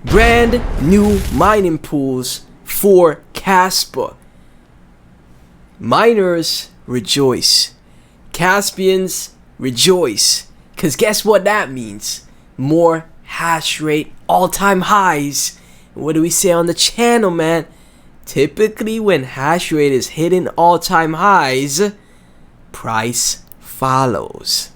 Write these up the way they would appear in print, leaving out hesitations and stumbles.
brand new mining pools for Kaspa. Miners rejoice. Caspians rejoice. Cause guess what that means? More hash rate, all-time highs. What do we say on the channel, man? Typically when hash rate is hitting all-time highs, price follows.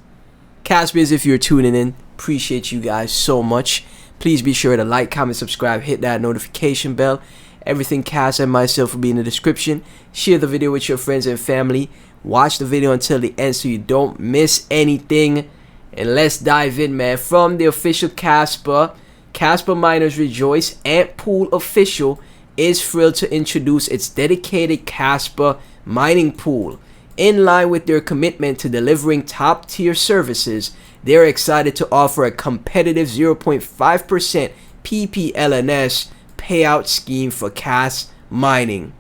Caspians, if you're tuning in, appreciate you guys so much. Please be sure to like, comment, subscribe, hit that notification bell. Everything Cas and myself will be in the description. Share the video with your friends and family. Watch the video until the end so you don't miss anything. And let's dive in, man. From the official Kaspa, Kaspa Miners Rejoice, Ant Pool Official is thrilled to introduce its dedicated Kaspa mining pool. In line with their commitment to delivering top-tier services, they are excited to offer a competitive 0.5% PPLNS payout scheme for Kas mining.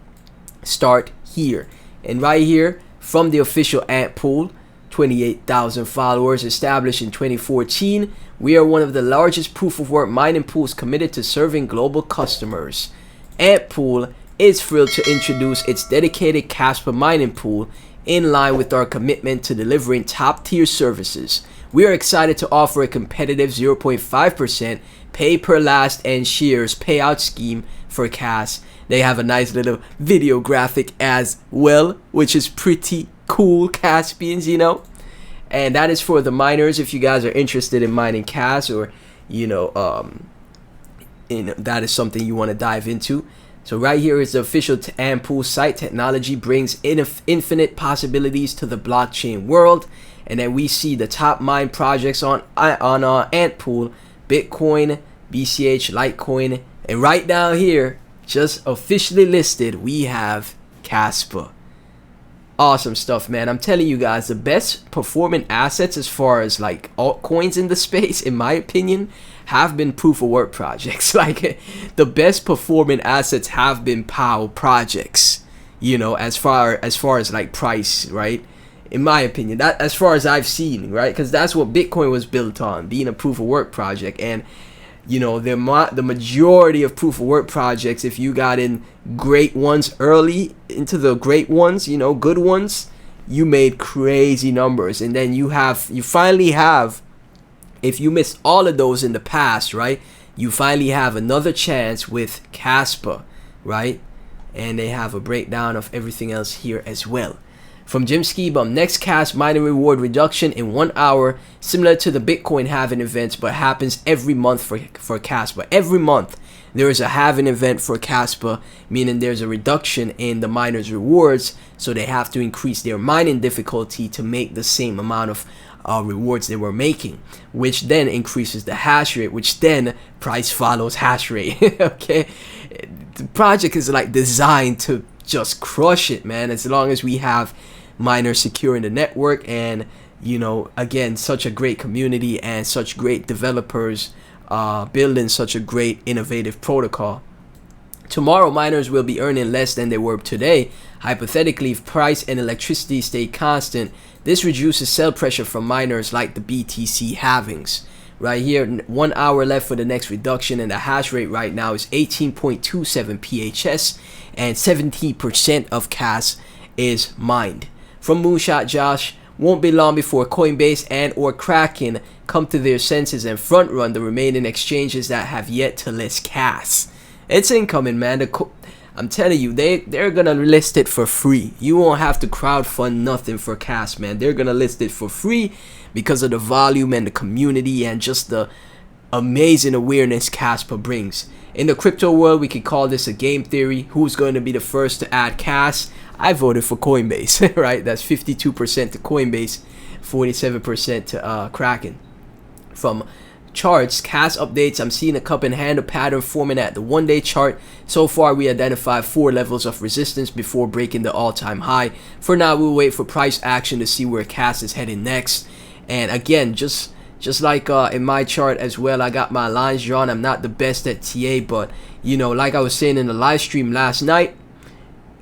Start here. And right here, from the official Ant Pool, 28,000 followers, established in 2014, we are one of the largest proof-of-work mining pools committed to serving global customers. Ant Pool is thrilled to introduce its dedicated Kaspa mining pool in line with our commitment to delivering top-tier services. We are excited to offer a competitive 0.5% pay per last and shares payout scheme for Kas. They have a nice little video graphic as well, which is pretty cool, Caspians, you know. And that is for the miners. If you guys are interested in mining Kas, or that is something you want to dive into. So right here is the official Ant Pool site. Technology brings infinite possibilities to the blockchain world. And then we see the top mine projects on Ant Pool: Bitcoin, BCH, Litecoin, and right down here, just officially listed, we have Kaspa. Awesome stuff, man. I'm telling you guys, the best performing assets as far as like altcoins in the space, in my opinion, have been proof of work projects. Like the best performing assets have been POW projects, you know, as far as like price, right? In my opinion, that as far as I've seen, right? Because that's what Bitcoin was built on, being a proof of work project. And you know, the majority of proof of work projects, if you got in great ones early into the great ones, you know, good ones, you made crazy numbers. And then you finally have, if you missed all of those in the past, right, you finally have another chance with Kaspa, right? And they have a breakdown of everything else here as well. From Jim Skibum, next Kas mining reward reduction in 1 hour, similar to the Bitcoin halving events, but happens every month for Kaspa. Every month there is a halving event for Kaspa, meaning there's a reduction in the miners' rewards, so they have to increase their mining difficulty to make the same amount of rewards they were making, which then increases the hash rate, which then price follows hash rate. Okay, the project is like designed to just crush it, man, as long as we have miners securing the network, and you know, again, such a great community and such great developers building such a great innovative protocol. Tomorrow miners will be earning less than they were today. Hypothetically, if price and electricity stay constant, this reduces sell pressure from miners like the BTC halvings. Right here, 1 hour left for the next reduction, and the hash rate right now is 18.27 PHS, and 17% of Kas is mined. From Moonshot Josh, won't be long before Coinbase and or Kraken come to their senses and front run the remaining exchanges that have yet to list Kas. It's incoming, man. I'm telling you, they're gonna list it for free. You won't have to crowdfund nothing for Kas, man. They're gonna list it for free because of the volume and the community and just the amazing awareness Kaspa brings. In the crypto world, we could call this a game theory. Who's going to be the first to add Kas? I voted for Coinbase, right? That's 52% to Coinbase, 47% to Kraken. From charts, Kas updates, I'm seeing a cup and handle pattern forming at the 1 day chart. So far, we identified 4 levels of resistance before breaking the all-time high. For now, we'll wait for price action to see where Kas is heading next. And again, just like in my chart as well, I got my lines drawn. I'm not the best at TA, but you know, like I was saying in the live stream last night,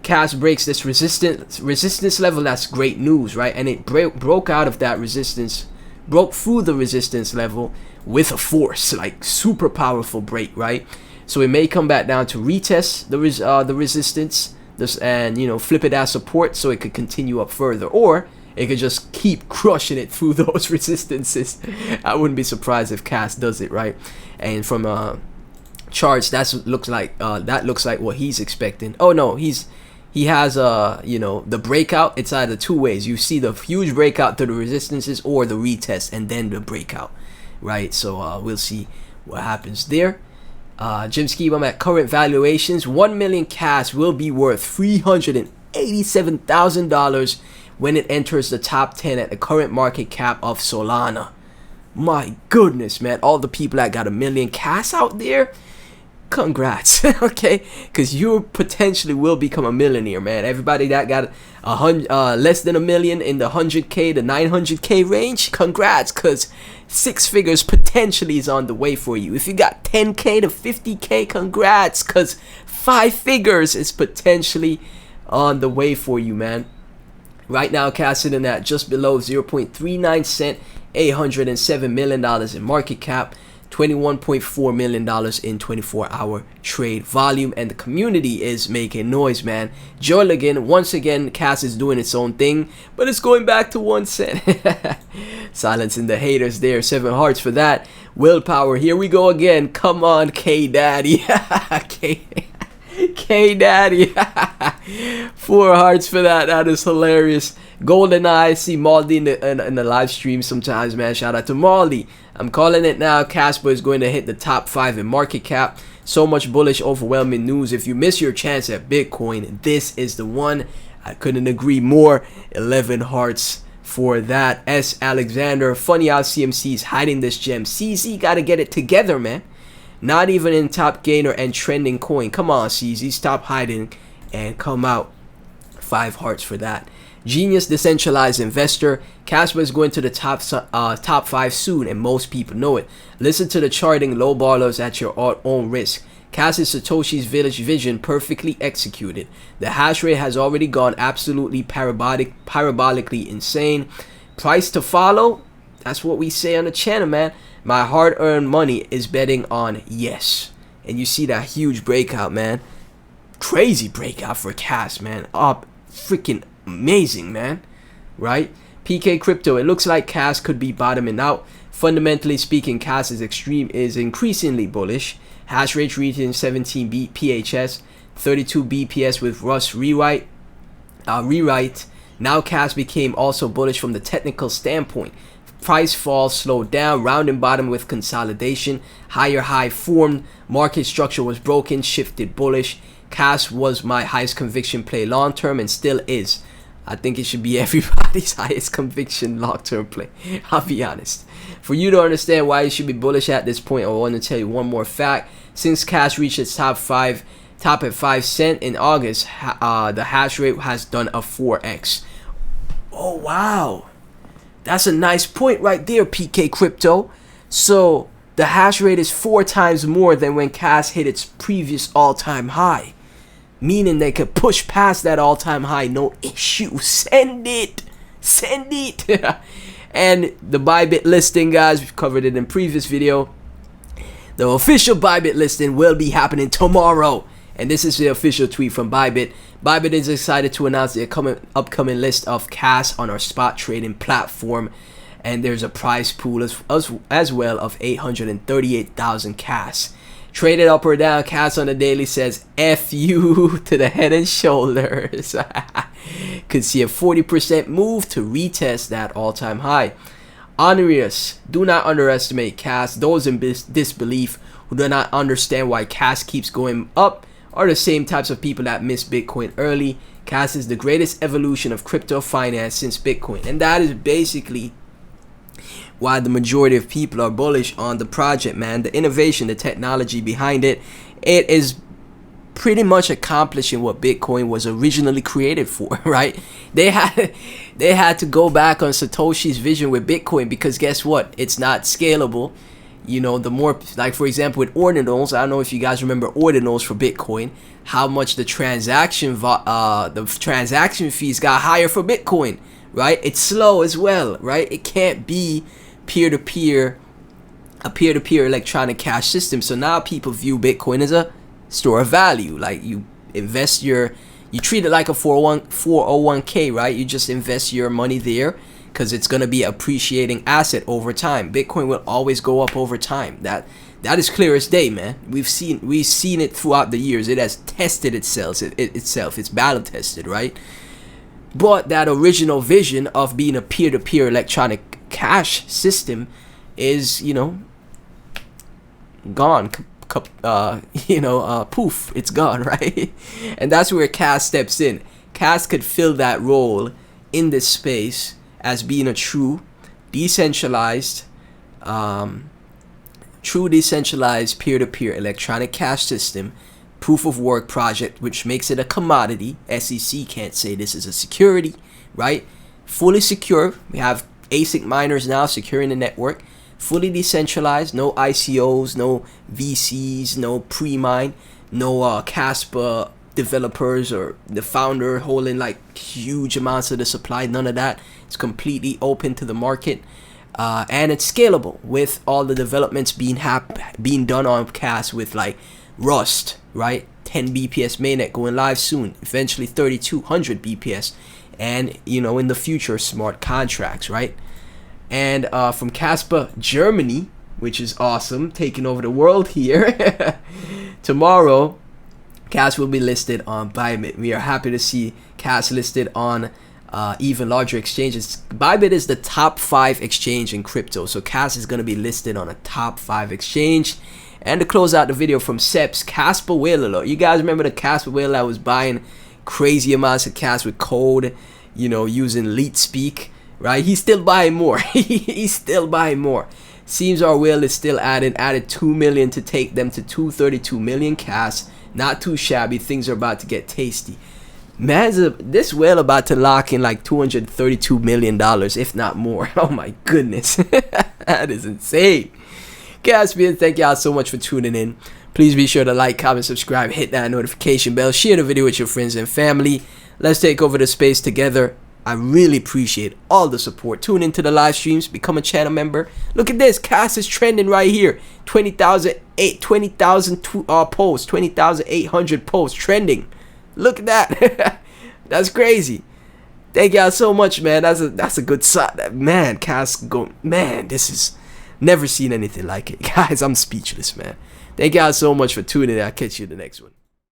Kas breaks this resistance level. That's great news, right? And it broke out of that resistance, broke through the resistance level, with a force, like super powerful break, right? So it may come back down to retest the resistance, and flip it as support, so it could continue up further, or it could just keep crushing it through those resistances. I wouldn't be surprised if Cas does it, right? And from charts, that looks like what he's expecting. Oh no, he has the breakout. It's either two ways. You see the huge breakout to the resistances, or the retest and then the breakout, right? So we'll see what happens there. Jim Scheme, at current valuations, 1 million Cas will be worth $387,000 when it enters the top 10 at the current market cap of Solana. My goodness, man, all the people that got 1 million Cas out there, congrats. Okay, because you potentially will become a millionaire, man. Everybody that got less than 1 million in the 100k to 900k range, congrats, because 6 figures potentially is on the way for you. If you got 10k to 50k, congrats, because 5 figures is potentially on the way for you, man. Right now, Cas sitting at just below 0.39 cent, $807 million in market cap, $21.4 million in 24-hour trade volume, and the community is making noise, man. Jorligan, once again, Cas is doing its own thing, but it's going back to 1 cent. Silencing the haters there. 7 hearts for that. Willpower, here we go again. Come on, K-Daddy. K-Daddy. 4 hearts for that. That is hilarious. Golden Eye, see Maldi in the live stream sometimes, man. Shout out to Maldi. I'm calling it now. Kaspa is going to hit the top 5 in market cap. So much bullish, overwhelming news. If you miss your chance at Bitcoin, this is the one. I couldn't agree more. 11 hearts for that. S. Alexander, funny how CMC's hiding this gem. CZ got to get it together, man. Not even in top gainer and trending coin. Come on, CZ, stop hiding and come out. 5 hearts for that. Genius decentralized investor. Kaspa is going to the top 5 soon, and most people know it. Listen to the charting, low ballers at your own risk. Cas is Satoshi's village vision perfectly executed. The hash rate has already gone absolutely parabolically insane. Price to follow? That's what we say on the channel, man. My hard-earned money is betting on yes. And you see that huge breakout, man. Crazy breakout for Cas, man. Up freaking amazing, man. Right? PK Crypto, it looks like Cas could be bottoming out. Fundamentally speaking, Cas is increasingly bullish. Hash rate reaching 17 PHS, 32 BPS with Rust rewrite. Now Cas became also bullish from the technical standpoint. Price fall slowed down, round and bottom with consolidation. Higher high formed, market structure was broken, shifted bullish. Cas was my highest conviction play long term and still is. I think it should be everybody's highest conviction long term play. I'll be honest. For you to understand why you should be bullish at this point, I want to tell you one more fact. Since Cas reached its top at 5 cent in August, the hash rate has done a 4x. Oh wow. That's a nice point right there, PK Crypto. So the hash rate is 4 times more than when Cas hit its previous all-time high. Meaning they could push past that all-time high, no issue. Send it. And the Bybit listing, guys, we've covered it in previous video. The official Bybit listing will be happening tomorrow. And this is the official tweet from Bybit. Bybit is excited to announce the upcoming list of Cas on our spot trading platform. And there's a prize pool as well of 838,000 Cas. Traded up or down, Cas on the daily says F you to the head and shoulders. Could see a 40% move to retest that all-time high. Honorius, do not underestimate Cas. Those in disbelief who do not understand why Cas keeps going up are the same types of people that miss Bitcoin early. Cas is the greatest evolution of crypto finance since Bitcoin. And that is basically why the majority of people are bullish on the project, man. The innovation, the technology behind it, it is pretty much accomplishing what Bitcoin was originally created for, right? They had to go back on Satoshi's vision with Bitcoin because guess what? It's not scalable. You know, the more, like for example with ordinals, I don't know if you guys remember ordinals for Bitcoin, how much the transaction fees got higher for Bitcoin, right? It's slow as well, right? It can't be peer-to-peer a peer-to-peer electronic cash system. So now people view Bitcoin as a store of value. Like you invest you treat it like a 401k, right? You just invest your money there because it's going to be appreciating asset over time. Bitcoin will always go up over time. That is clear as day, man. We've seen it throughout the years. It has tested itself. It's battle tested, right? But that original vision of being a peer-to-peer electronic cash system is, gone. Poof, it's gone, right? And that's where Cas steps in. Cas could fill that role in this space as being a true decentralized peer-to-peer electronic cash system, proof of work project, which makes it a commodity. SEC can't say this is a security, right? Fully secure. We have ASIC miners now securing the network. Fully decentralized, no ICOs, no VCs, no pre-mine, no Kaspa developers or the founder holding like huge amounts of the supply. None of that. It's completely open to the market, and it's scalable with all the developments being done on Cas with like Rust, right? 10 BPS mainnet going live soon. Eventually 3200 BPS, and in the future smart contracts, right? And from Kaspa, Germany, which is awesome, taking over the world here. Tomorrow, Cas will be listed on Bybit. We are happy to see Cas listed on even larger exchanges. Bybit is the top 5 exchange in crypto, so Cas is going to be listed on a top 5 exchange. And to close out the video from Seps, Kaspa whale alert. You guys remember the Kaspa whale that was buying crazy amounts of Cas with code, using leet speak? Right, he's still buying more. He's still buying more. Seems our whale is still added 2 million to take them to 232 million Cas. Not too shabby. Things are about to get tasty. Man, this whale about to lock in like $232 million, if not more. Oh my goodness. That is insane. Caspian, thank y'all so much for tuning in. Please be sure to like, comment, subscribe, hit that notification bell, share the video with your friends and family. Let's take over the space together. I really appreciate all the support. Tune into the live streams, become a channel member. Look at this, Cas is trending right here. 20,000 posts, 20,800 posts trending. Look at that. That's crazy. Thank y'all so much, man. That's a good sign. Man, Cas this is never seen anything like it. Guys, I'm speechless, man. Thank y'all so much for tuning in. I'll catch you in the next one.